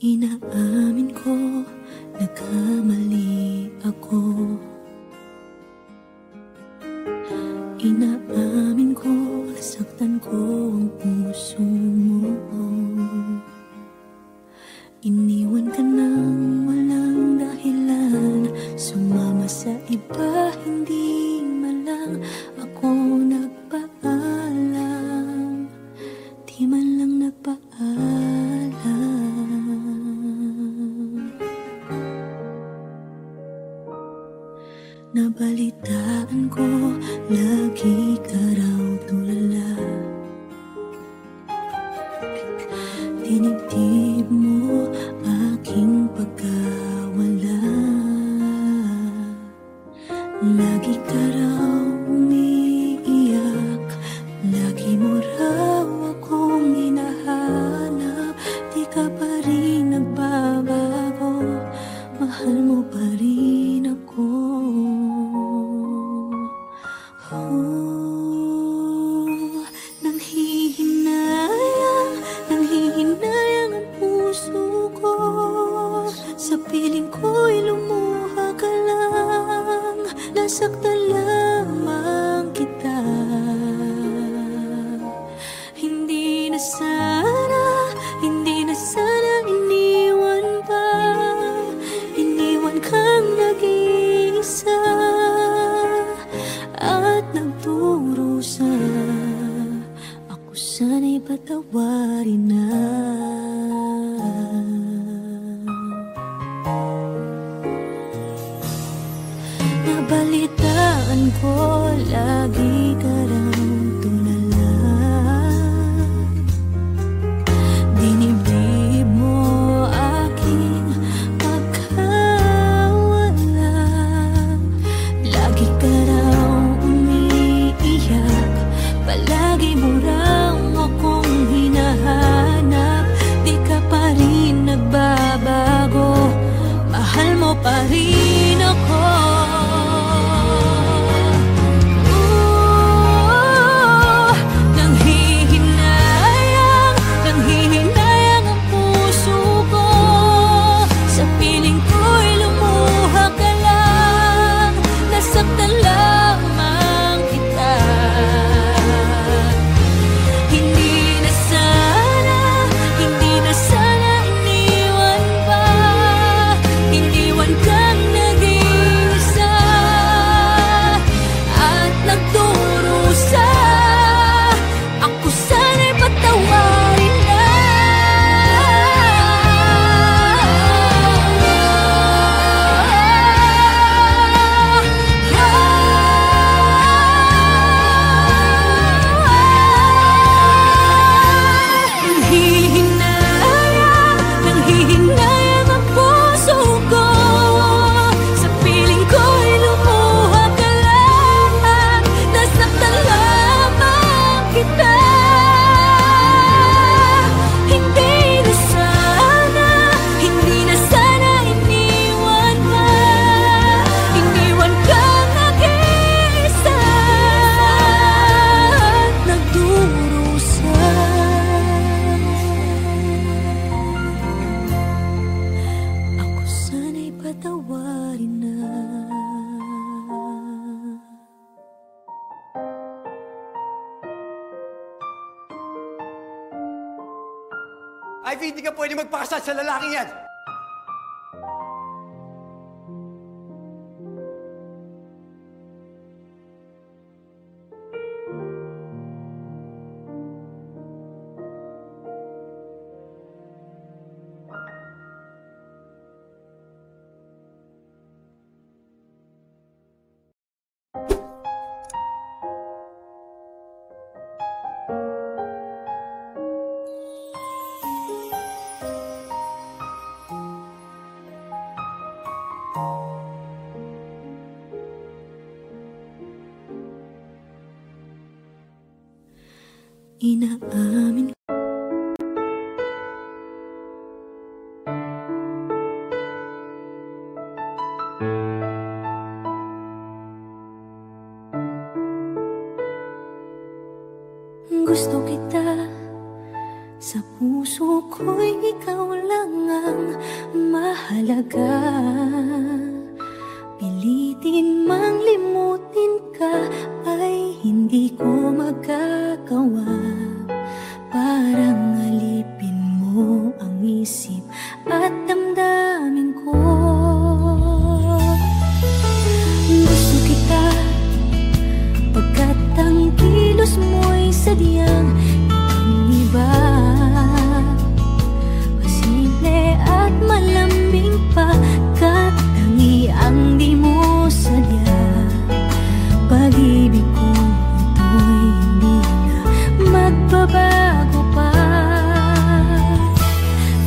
Inaamin ko, nagkamali ako. Inaamin ko, nasaktan ko ang puso mo. Iniwan ka nang walang dahilan, sumama sa iba, hindi man lang ako nagpaalam. Di man lang nagpaalam. Nabalitaan ko, lagi ka raw tulala. Dinibdib mo aking pagkawala. Lagi ka raw umiiyak, lagi mo raw akong hinahanap. Di ka pa rin nagbabago, mahal mo pa rin ako. Nanghihinayang ang puso ko. Sa piling ko'y lumuha ka lang, nasaktan lamang kita. Hindi na sana iniwan pa. Iniwan kang nag-iisa at nagdurusa. Ako sana'y patawarin na. Nabalitaan ko, lagi ka raw tulala. Dinibdib mo aking pagkawala. Lagi ka raw umiiyak, palagi mo raw akong hinahanap. Di ka pa rin nagbabago, mahal mo pa rin ako. Nanghihinayang ang puso ko. Sa piling ko'y lumuha ka lang, nasaktan lamang kita. Hindi na sana iniwan pa. Iniwan kang nag-iisa at nagdurusa. Ako sana'y patawarin na. Nanghihinayang ang puso ko. Sa piling ko'y lumuha ka lang, nasaktan lamang kita. Hindi na sana iniwan pa. Iniwan kang nag-iisa at nagdurusa. Ako sana'y patawarin na. Ivy, hindi ka pwede magpakasal sa lalaking yan! Inaamin gusto kita Sa puso ko'y ikaw lang ang mahalaga. Pilitin mang limutin ka ay hindi ko magagawa. Parang alipin mo ang isip at damdamin ko. Gusto kita pagkat ang kilos mo'y sadyang ibang-iba. Masimple at malambing pagkat tangi ang di mo sadya. Pag-ibig ko ito'y hindi na magbabago pa.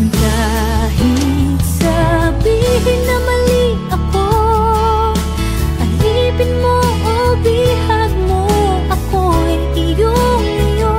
Kahit sabihin na mali ako, alipin mo o bihag mo, ako'y iyong-iyo.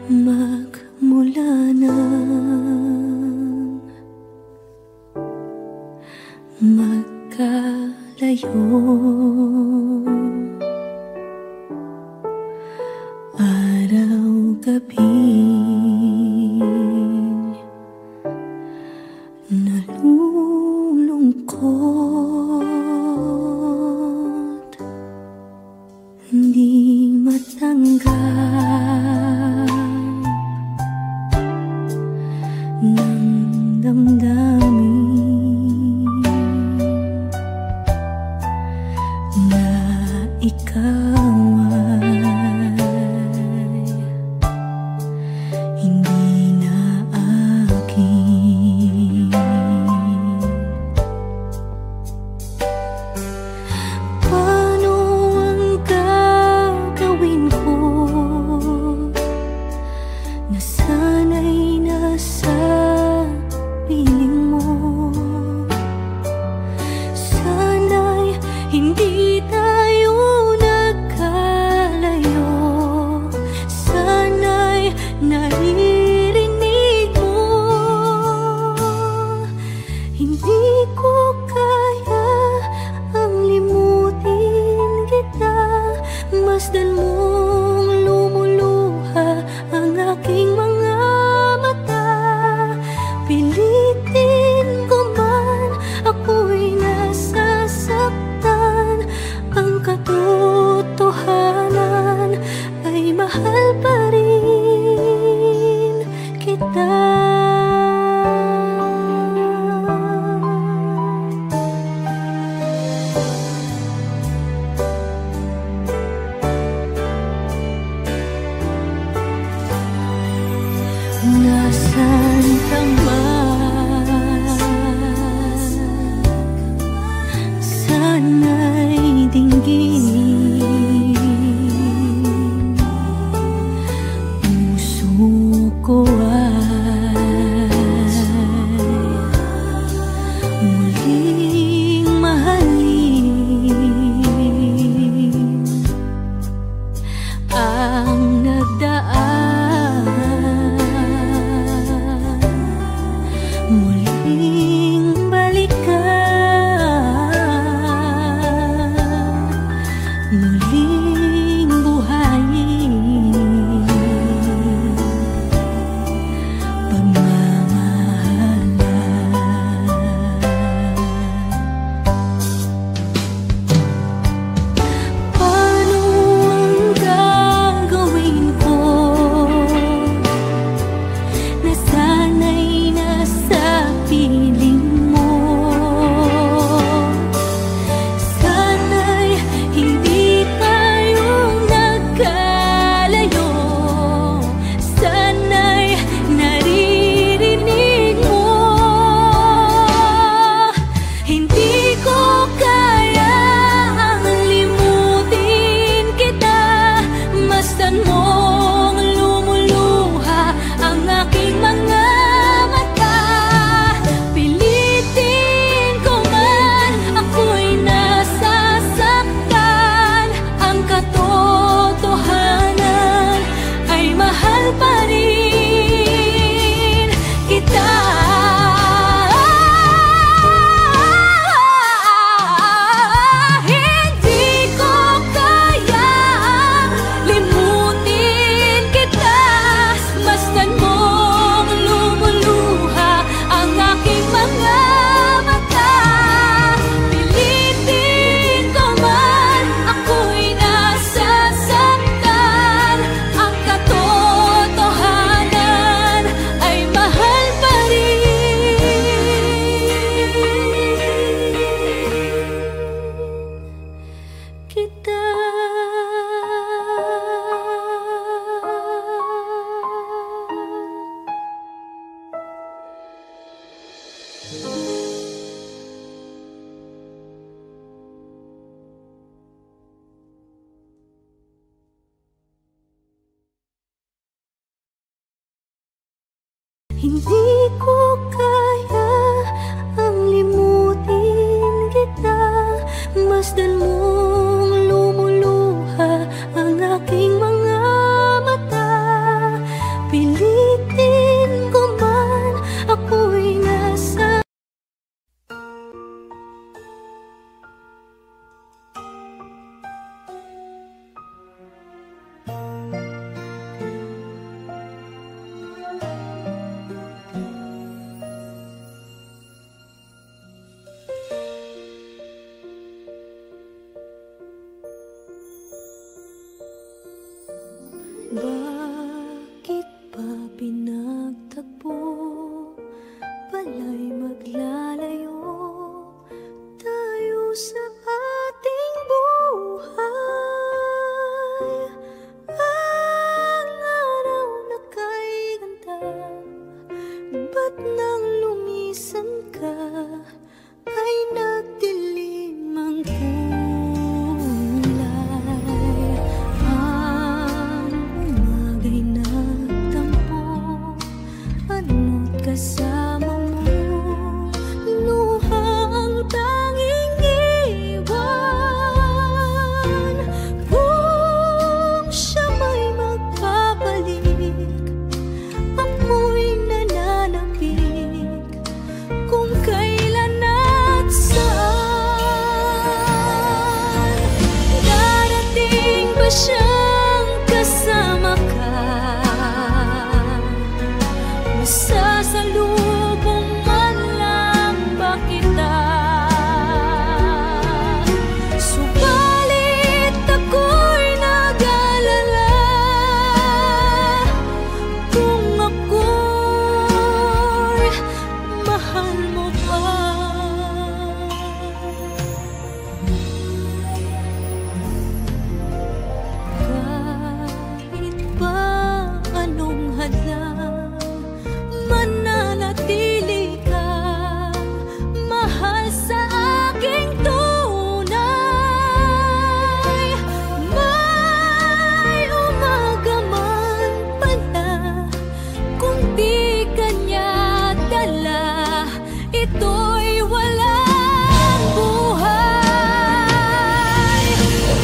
magmula nang magkalayo. Araw-gabi nalulungkot, hindi matanggap ng damdamin na ikaw ay hindi na akin. Paano ang gagawin ko na sana'y nasa piling mo? Sana'y hindi tayo nagkalayo. Sana'y naririnig mo. Hindi ko kaya ang limutin kita. Masdan mong lumuluha ang aking mga mata. Pilitin ko man, ako'y nasasaktan. Ang katotohanan ay mahal pa rin kita. Nasaan ka man, sana'y dinggin. Puso ko ay muling mahalin. Ang nagdaan muling balikan, muling buhayin pagmamahalan. Paano ang gagawin ko na sana'y nasa piling mo? Sana'y hindi tayo nagkalayo. Sana'y naririnig mo. Hindi ko kaya ang limutin kita. Masdan mong lumuluha ang aking mga mata. Pilitin ko man, ako'y nasasaktan. Ang katotohanan ay mahal pa rin kita. Hindi ko kayang limutin kita. Masdan mong lumuluha ang aking mga mata. Pilitin ko man, ako'y nasasaktan. Ang katotohanan ay mahal pa rin kita. Hindi ko kaya ang limutin kita. Masdan mong lumuluha ang aking mga mata. Bakit ba pinagtagpo? Pala'y maglalayo tayo sa ating buhay. Ang araw na kay ganda, ba't nang lumisan ka ay nagdilim ang kulay? Ang umaga'y nagtampo, ano't kasama mo, luha ang tanging iwan. Kung siya may magpapalik, ako'y nananapik kung kailan at saan. Darating ba siyang kasama ka? Masasalubong man lang ba kita? Subalit ako'y nag-alala kung ako'y mahal mo pa. Kahit pa anong hadlang, mananatili kang mahal sa aking tunay. May umaga man pala, kung di kanya dala, ito'y walang buhay.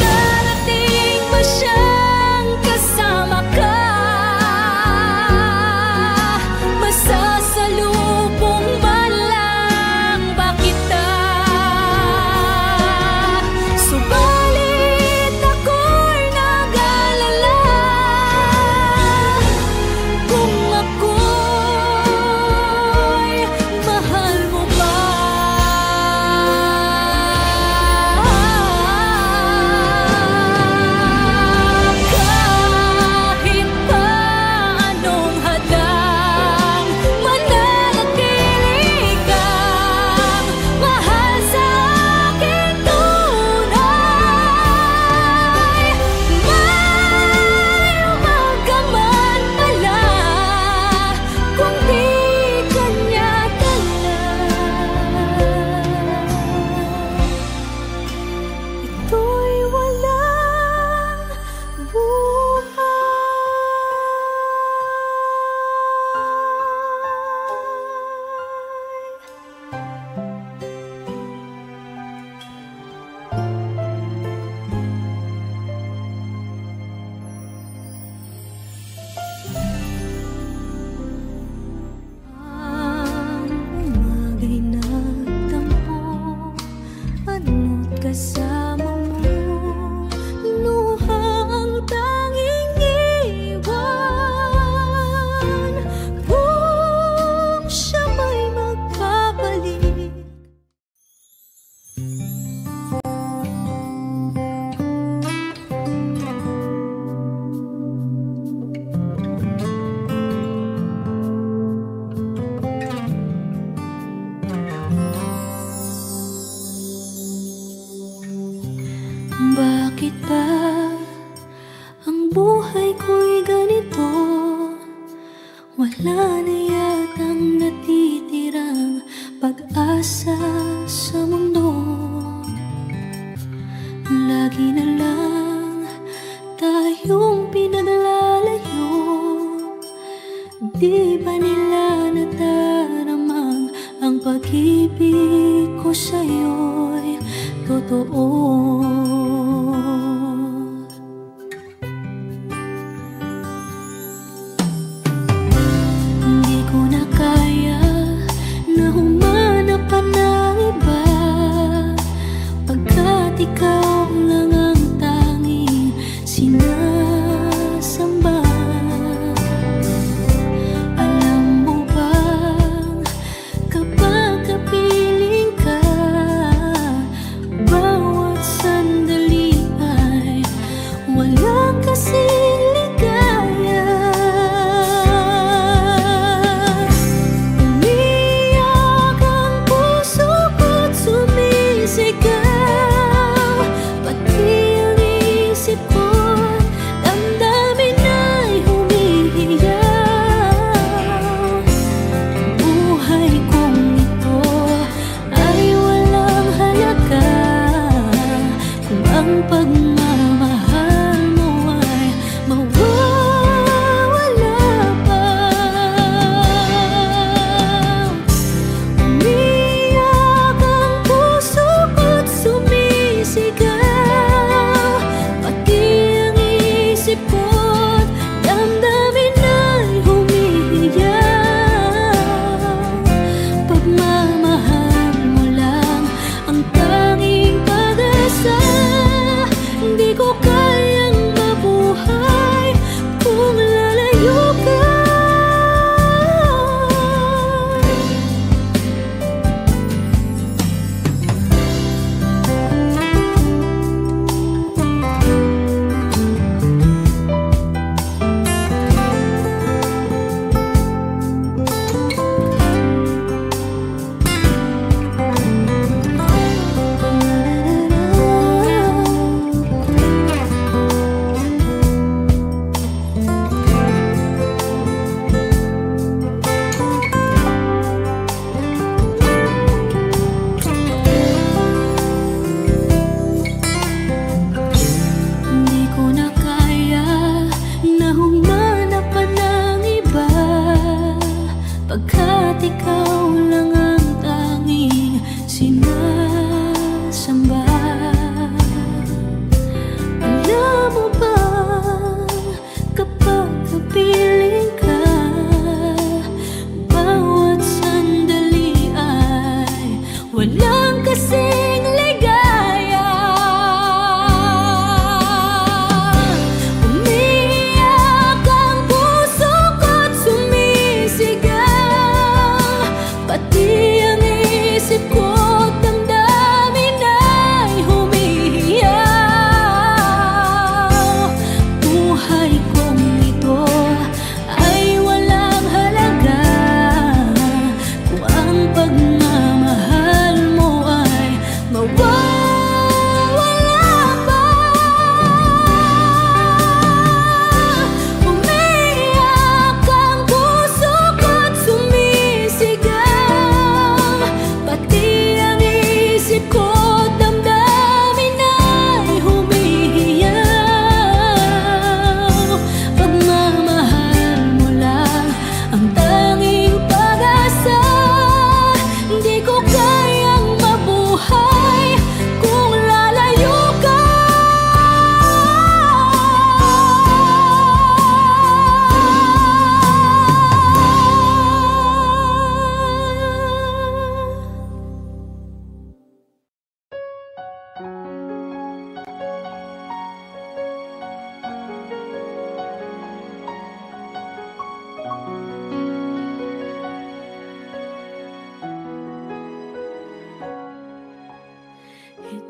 Darating ba siyang kasama ka? Masasalubong man lang ba kita? Subalit ako'y nag-alala kung ako'y mahal mo ba? Kahit pa anong hadang, mananatili kang mahal sa aking tunay. May umaga man pala, kung di kanya dala, ito'y walang buhay. Ang umaga'y nagtampo, ano't kasama mo, luha ang tanging iwan. Kung siya may magpapalik, bakit ba ang buhay ko'y ganito? Wala na yatang natitirang pag-asa sa mundo. Lagi na lang tayong pinaglalayo. Di ba nila nataramang ang pag-ibig ko sa'yo'y totoo? Hindi ko na kaya na humanap pa ng iba, pagkat ikaw lang ang tanging sinasamba. Alam mo bang kapag kapiling ka, bawat sandali ay wala kasing ligaw.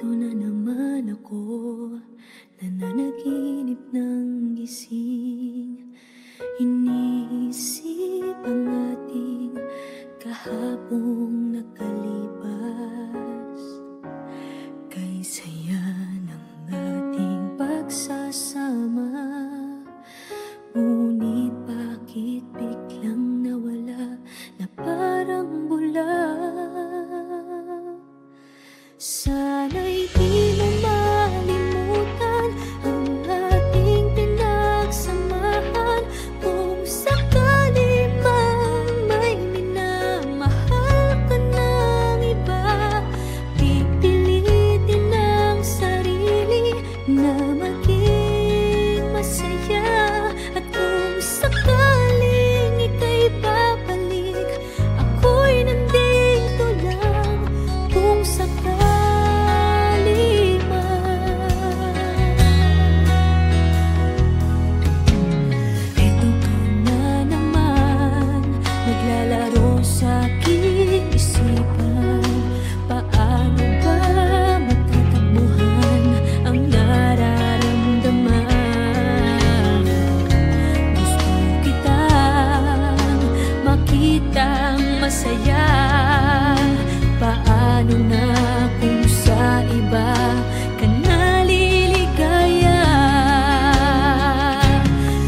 Nandito na naman ako, nananaginip ng gising. Iniisip ang ating kahapong nakalipas. Kay saya ng ating pagsasama, ngunit bakit biglang nawala na parang bula? Sana'y di mo malimutan ang ating pinagsamahan. Kung sakali mang may minamahal ka ng iba, pipilitin ang sarili na maging masaya. At kung sakaling ika'y babalik, ako'y nandito lang. Kung sakali masaya, paano na kung sa iba ka naliligaya?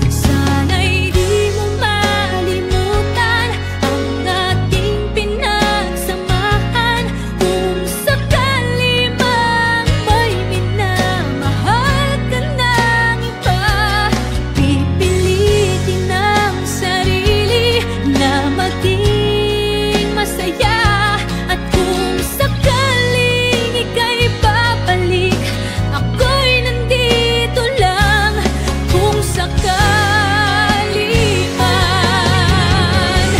Sana'y di mo malimutan ang ating pinagsamahan. Kung sakali mang may minamahal ka ng iba, pipilitin ang sarili na maging masaya. At kung sakaling ika'y babalik, ako'y nandito lang. Kung sakali man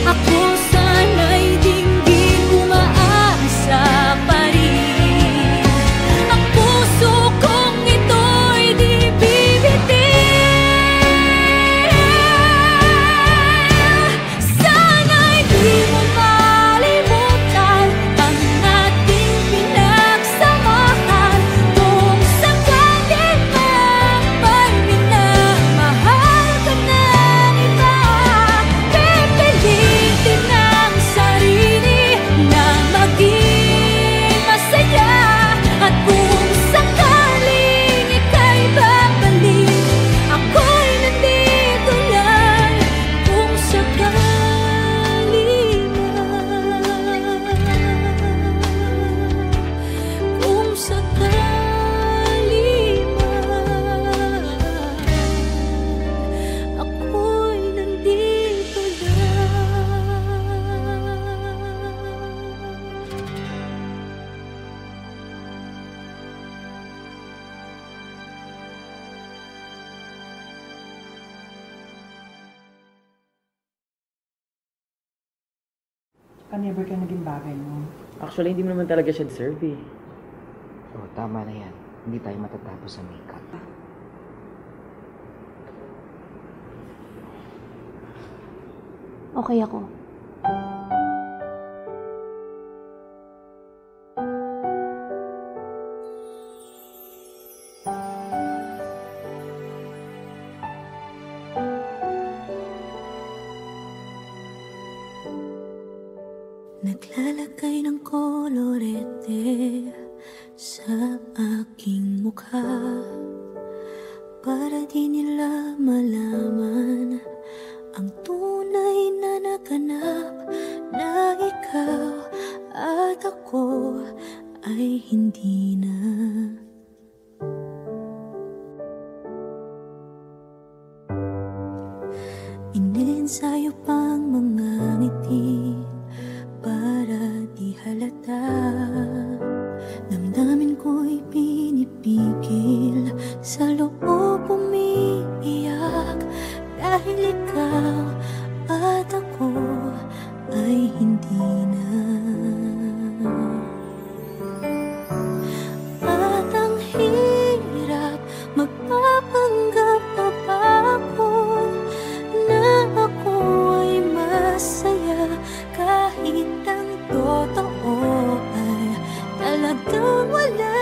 ako sana'y dinggin, umaasa pa rin. Ang puso kong ito'y di bibitin. Sana'y di mo malimutan ang ating pinagsamahan. Kung sakali mang may minamahal ka ng iba, pipilitin ang sarili na maging masaya. At kung sakaling ika'y babalik, ako'y nandito lang. Kung sakali man, kung sakali man, ako'y nandito lang. Never ka naging bagay mo. Actually, hindi mo naman talaga siya deserve eh. Oh, tama na yan. Hindi tayo matatapos sa makeup. Okay ako. Naglalagay ng kolorete sa aking mukha para di nila malaman ang tunay na naganap, na ikaw at ako ay hindi na. Iniensayo pang mga ngiti para di halata. Damdamin ko'y pinipigil, sa loob umiiyak, dahil ikaw at ako ay hindi na. At ang hirap, magpapanggap pa ba ako na ako ay masaya, kahit ang totoo ay talagang wala.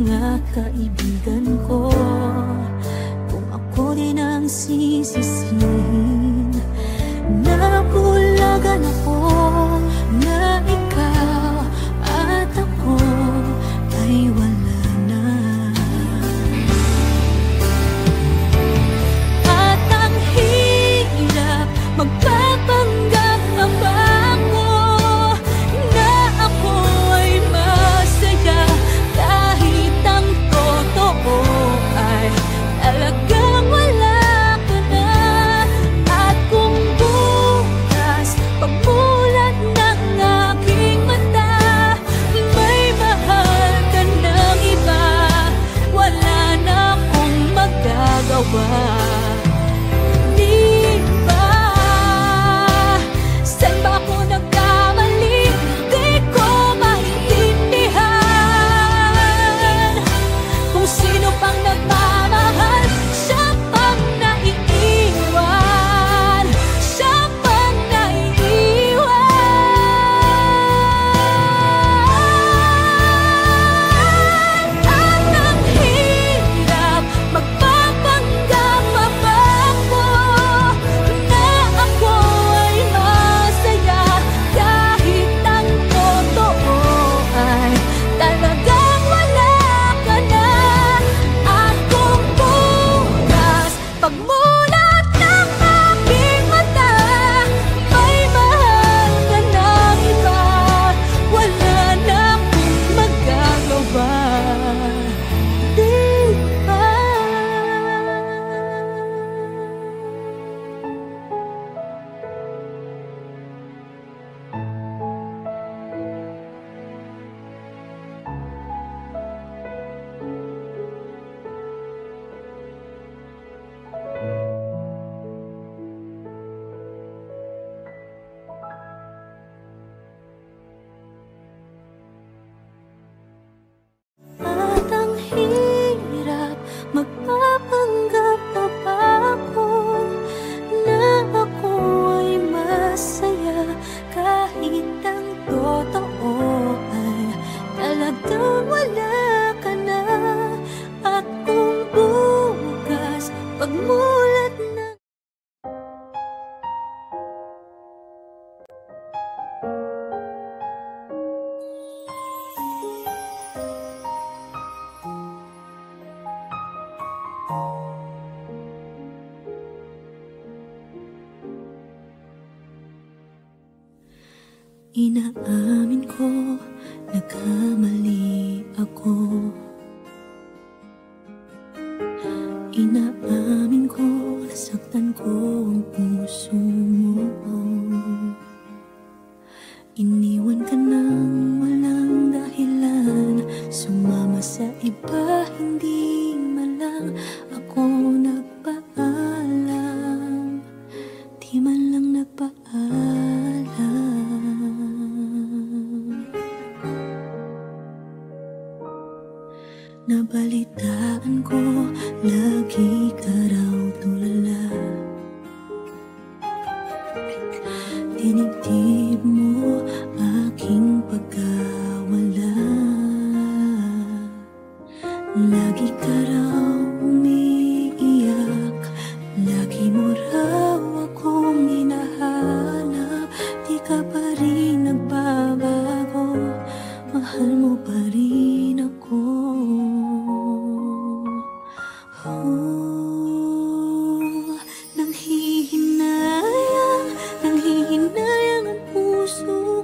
mga kaibigan ko kung ako din ang sisisihin. Nabulagan ako na ikaw at ako ay wala na. At ang hirap magpapanggap pa ba ako na ako ay masaya kahit ang totoo ay talagang wala ka na. At kung bukas pagmulat ng aking mata may mahal ka ng iba, wala na akong magagawa. Di ba? Saan ba ako nagkamali? Di ko maintindihan. Kung sino pang nagmamahal, siya pang naiiwan. Siya pang naiiwan. At ang hirap magpapanggap pa ba ako na ako ay masaya kahit ang totoo ay talagang wala ka na. At kung bukas pagmulat ng aking mata may mahal ka ng iba, wala na akong magagawa. Di ba? At ang hirap magpapanggap pa ba ako na ako ay masaya kahit ang totoo ay talagang wala ka na. At kung bukas pagmulat ng inaamin ko, nagkamali ako. Inaamin ko, nasaktan ko ang puso mo. Iniwan ka nang walang dahilan, sumama sa iba, hindi man lang ako nagpaalam. Di man lang nagpaalam. Nabalitaan ko, lagi ka raw tulala. Dinibdib mo aking pagkawala. Lagi ka raw umiiyak, lagi mo raw akong hinahanap. Di ka pa rin nagbabago, mahal mo pa rin ako. Nanghihinayang ang puso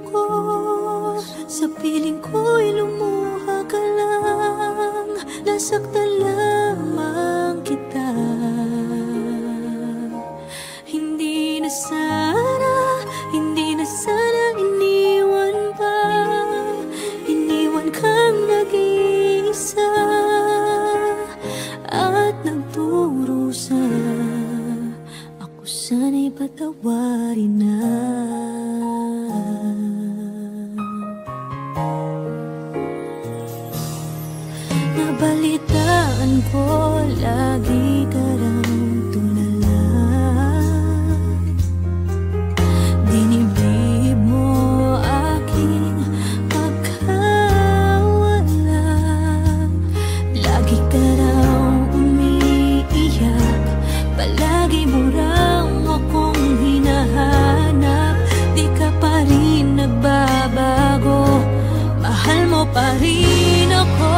pa rin ako.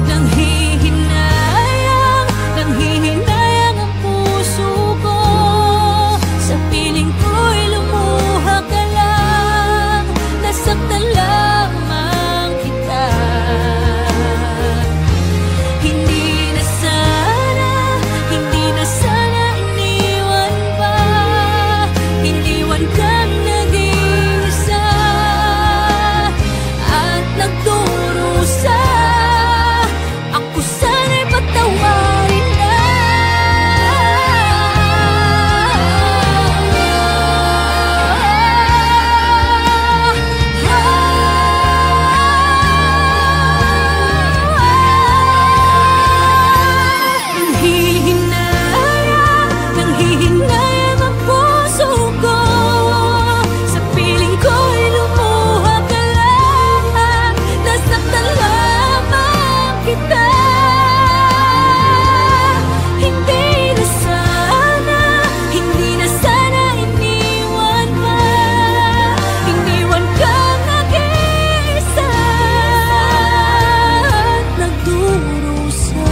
Nanghihinayang ang puso ko. Sa piling ko'y lumuha ka lang. Nasaktan lamang kita. Hindi na sana iniwan pa. Iniwan kang nag-iisa at nagdurusa. Ako sana'y patawarin na. Nanghihinayang ang puso ko. Sa piling ko'y lumuha ka lang. Nasaktan lamang kita. Hindi na sana iniwan pa. Iniwan kang nag-iisa at nagdurusa.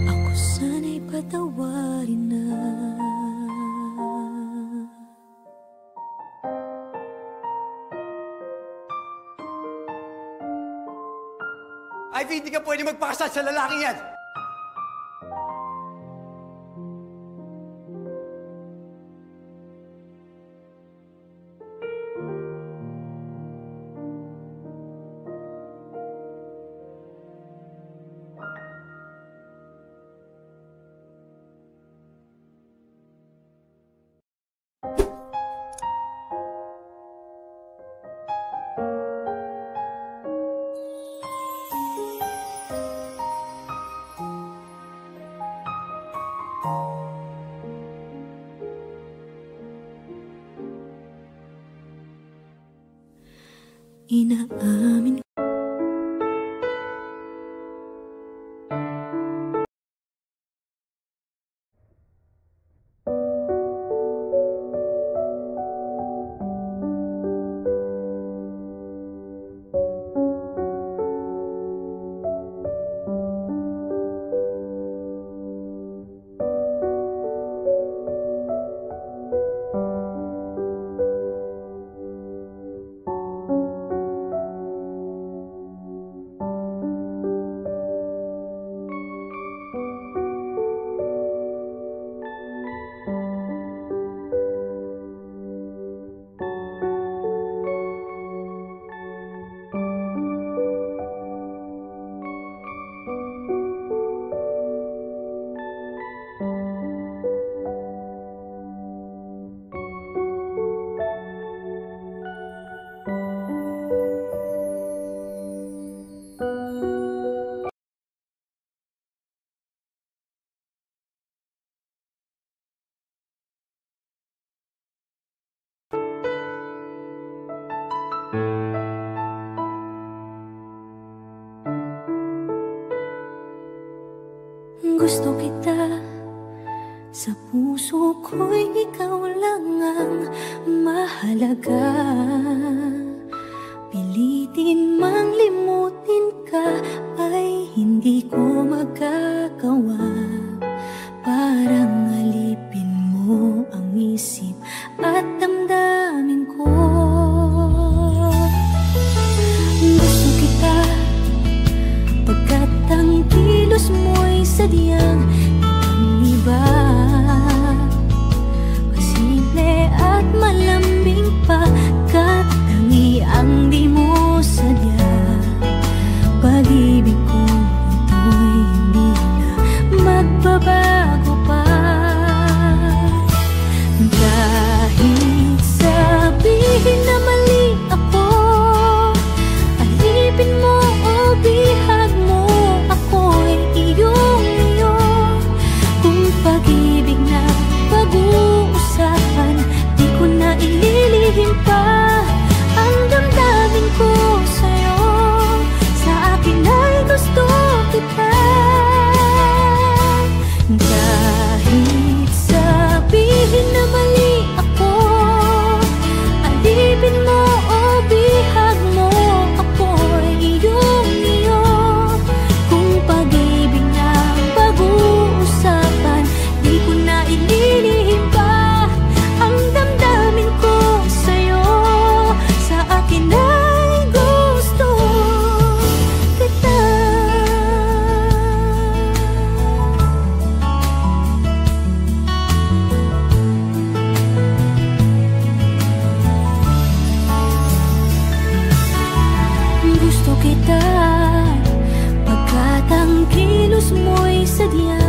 Ako sana'y patawarin na. Ivy, hindi ka pwede magpakasal sa lalaking yan! Inaamin gusto kita. Sa puso ko'y ikaw lang ang mahalaga. Pilitin mang limutin ka ay hindi ko magagawa. Parang alipin mo ang isip at damdamin ko. Gusto kita pagkat ang kilos mo'y sadyang ibang-iba. Masimple at malambing pagkat tangi ang di mo sadya. Pag-ibig ko ito'y hindi na magbabago pa. Kahit sabihin na mali ako, alipin mo o bihag mo, ako'y iyong-iyo. Kung pag-ibig na pag-uusapan, di ko na ililihim pa ang damdamin ko sa'yo. Sa akin ay gusto kita. sadya